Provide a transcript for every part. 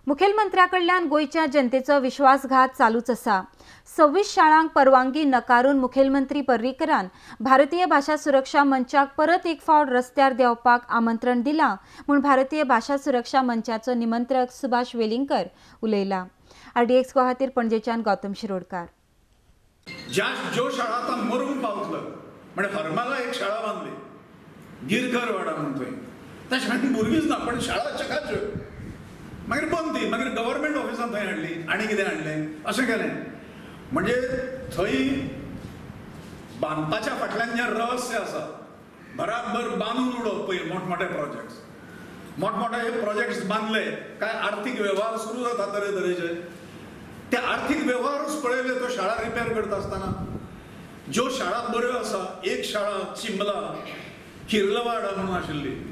मुखेलमंत्र्याकडल्यान गोयच्या जनतेचो विश्वासघात चालूच आसा। 26 शाळांक परवानगी नकारून मुखेलमंत्री पर्रीकरान भारतीय भाषा सुरक्षा मंचाक परत एक फावट रस्त्यार देवपाक आमंत्रण दिलां म्हूण भारतीय भाषा सुरक्षा मंचाचो निमंत्रक सुभाष वेलिंगकर उलयला। RDX गुवाहाटीर पणजेच्यान गौतम शिरोडकार। ज्यो शाळा आता मरून पावतलं म्हणजे हरमाला एक शाळा बांधली गिरकर वाडा म्हणून थंय त्या शाळेत भुरगींच ना पण शाळा चकाच्यो मागीर बंद ती मागीर गव्हर्नमेंट ऑफिसान थंय हाडली आनी कितें हाडलें अशें केलें म्हणजे थंय बांदपाच्या फाटल्यान जें रहस्य आसा बराबर बांदून उडोवप पळय मोठमोठे प्रोजेक्ट्स मोठमोठे हे प्रोजेक्ट्स बांदले काय आर्थीक वेव्हार सुरू जाता तरेतरेचे ते आर्थीक वेव्हारूच पळयले तो शाळा रिपेर करता आसतना ज्यो शाळा बऱ्यो आसा एक शाळा चिंबला किर्लवाडा म्हणून आशिल्ली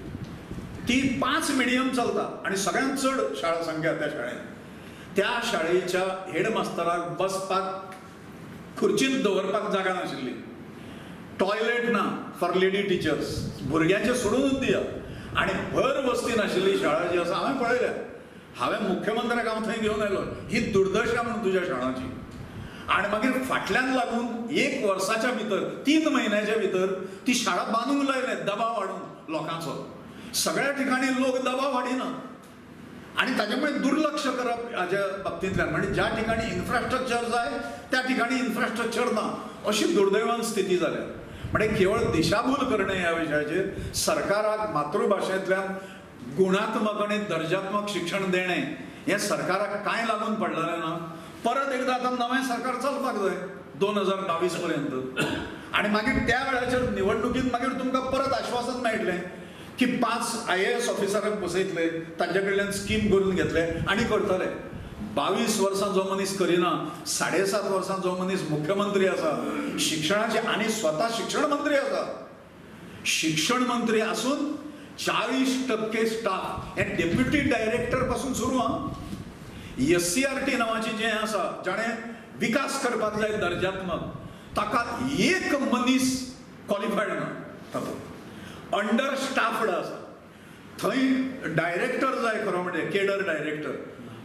ती 5 मिडियम चलता आणि सगळ्यांत चड शाळा संख्या त्या शाळेंत त्या शाळेच्या हेडमास्तराक बसपाक खुर्चींत दवरपाक जागा नाशिल्ली टॉयलेट ना फॉर लेडी टिचर्स भुरग्यांचे सोडूनच दिया आणि भर वस्ती नाशिल्ली शाळा जी आसा हांवें पळयल्या हांवें मुख्यमंत्र्याक हांव थंय घेवन आयलो ही दुर्दशा म्हणून तुज्या शाळांची आणि मागीर फाटल्यान लागून 1 वर्साच्या भितर 3 म्हयन्याच्या भितर ती शाळा बांदूंक लायले दबाव हाडून लोकांचो सगळ्या ठिकाणी लोक दबाव हाडिना आणि ताच्यामुळे दुर्लक्ष करप हाच्या बाबतींतल्यान म्हणजे ज्या ठिकाणी इन्फ्रास्ट्रक्चर जाय त्या ठिकाणी इन्फ्रास्ट्रक्चर ना अशी दुर्दैवान स्थिती जाल्या म्हणजे केवळ दिशाभूल करणे ह्या विशयाचेर सरकाराक मातृभाशेंतल्यान गुणात्मक आणि दर्जात्मक शिक्षण देणे हे सरकाराक काय लागून पडलेलें ना परत एकदा आता नवें सरकार चलपाक जाय 2022 पर्यंत आणि मागीर त्या वेळाचेर निवडणुकीत मागीर तुमकां परत आश्वासन मेळटलें की 5 IAS ऑफिसरांक बसयतले तांचे कडल्यान स्कीम करून घेतले आणि करतले 22 वर्सां जो मनीस करिना 7.5 वर्सां जो मनीस मुख्यमंत्री आसा शिक्षणाचे आणि स्वतः शिक्षण मंत्री आसा शिक्षण मंत्री असून 40% स्टाफ हे डेप्युटी डायरेक्टर पासून सुरू SCRT नावाची जे आसा जाणे विकास करपाक जाय दर्जात्मक ताका एक मनीस क्वॉलिफायड ना तातूंत अंडर स्टाफड आसा थंय डायरेक्टर जाय खरो म्हणजे केडर डायरेक्टर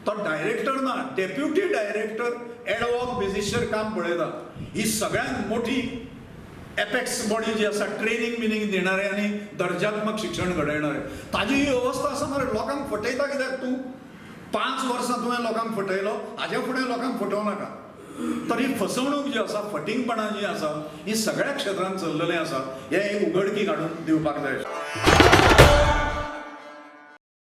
तो डायरेक्टर ना डेप्युटी डायरेक्टर एडवॉक बेसिसचेर काम पळयता ही सगळ्यांत मोठी एपेक्स बॉडी जी आसा ट्रेनिंग बिनिंग देणारे आणि दर्जात्मक शिक्षण घडयणारे ताजी ही अवस्था आसा मरे लोकांक फटयता कित्याक तूं 5 वर्सां तुवें लोकांक फटयलो हाजे फुडें लोकांक फटोवं नाका तर ही फसवणूक जी आसा फटिंगपणां जी आसा ही सगळ्या क्षेत्रांत चल्लेली आसा हे एक उघडकीक हाडून दिवपाक जाय।